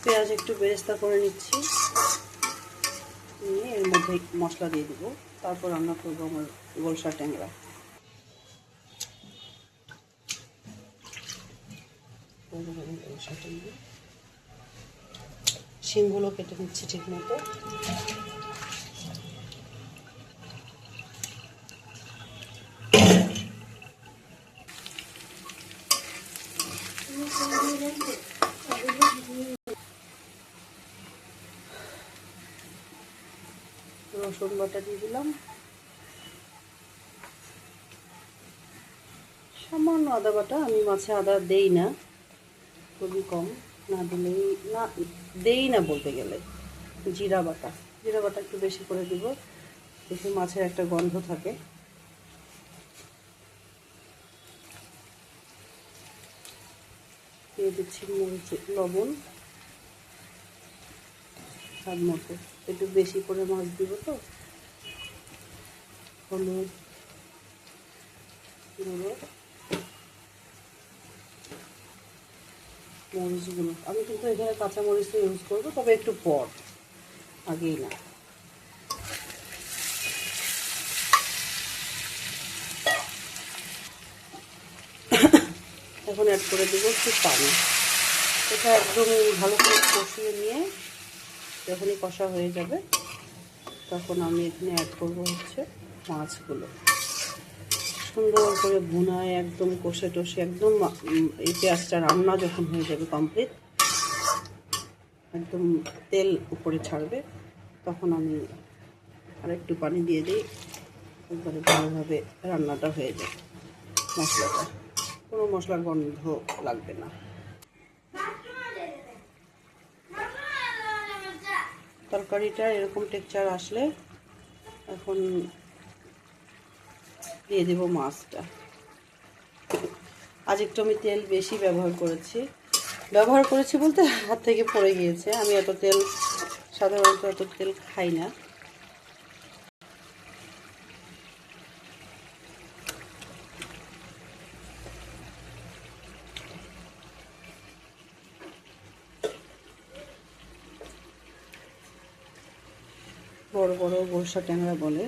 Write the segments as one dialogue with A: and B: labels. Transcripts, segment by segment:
A: পেঁয়াজ একটু বেরেস্তা করে নিচ্ছি, নিয়ে এর মধ্যে মশলা দিয়ে দেবো, তারপর রান্না করবো আমার গোলসা ট্যাংরা। শিমগুলো কেটে নিচ্ছি ঠিক মতো। রসুন বাটা দিয়ে দিলাম, সামান্য আদা বাটা। আমি মাছে আদা দেই না, খুবই কম, না দিলেই না, দেই না বলতে গেলে। জিরা বাটা একটু বেশি করে দিব, দেখি মাছের একটা গন্ধ থাকে। দিয়ে দিচ্ছি লবণ স্বাদ মতো, একটু বেশি করে মাছ দিব তো। হলুদ গুঁড়ো, মরিচগুলো আমি কিন্তু এখানে কাঁচা মরিচও ইউজ করবো, তবে একটু পর, আগেই না। এখন অ্যাড করে দেবো একটু পানি। এটা একদম ভালো করে কষিয়ে নিয়ে যখনই কষা হয়ে যাবে, তখন আমি এখানে অ্যাড করবো হচ্ছে মাছগুলো। সুন্দর করে ভুনায় একদম কষে টষে একদম এই পেঁয়াজটা রান্না যখন হয়ে যাবে কমপ্লিট, একদম তেল উপরে ছাড়বে, তখন আমি আরেকটু পানি দিয়ে দিই। একবারে ভালোভাবে রান্নাটা হয়ে যায়, মশলাটা কোনো মশলার গন্ধ লাগবে না। তরকারিটা এরকম টেক্সচার আসলে এখন দিয়ে দেবো মাছটা। আজ একটু আমি তেল বেশি ব্যবহার করেছি বলতে হাত থেকে পড়ে গিয়েছে। আমি সাধারণত এত তেল খাই না। বড় বড় গোলসা ট্যাংরা বলে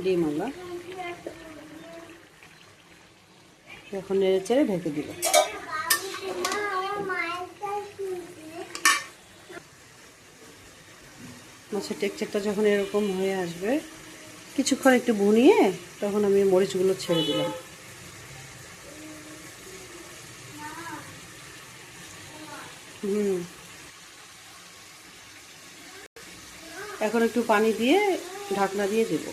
A: ডিম আলা। এখন নেড়ে চেড়ে ঢেকে দিল। মাছের টেক্সচারটা যখন এরকম হয়ে আসবে, কিছুক্ষণ একটু ভুনিয়ে তখন আমি মরিচগুলো ছেড়ে দিলাম। এখন একটু পানি দিয়ে ঢাকনা দিয়ে দেব।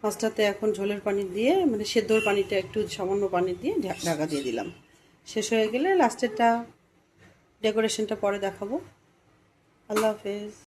A: মাছটাতে এখন ঝোলের পানি দিয়ে, মানে সেদ্ধর পানিটা একটু সামান্য পানি দিয়ে ঢাকা দিয়ে দিলাম। শেষ হয়ে গেলে লাস্টেরটা ডেকোরেশনটা পরে দেখাবো। আল্লাহ হাফেজ।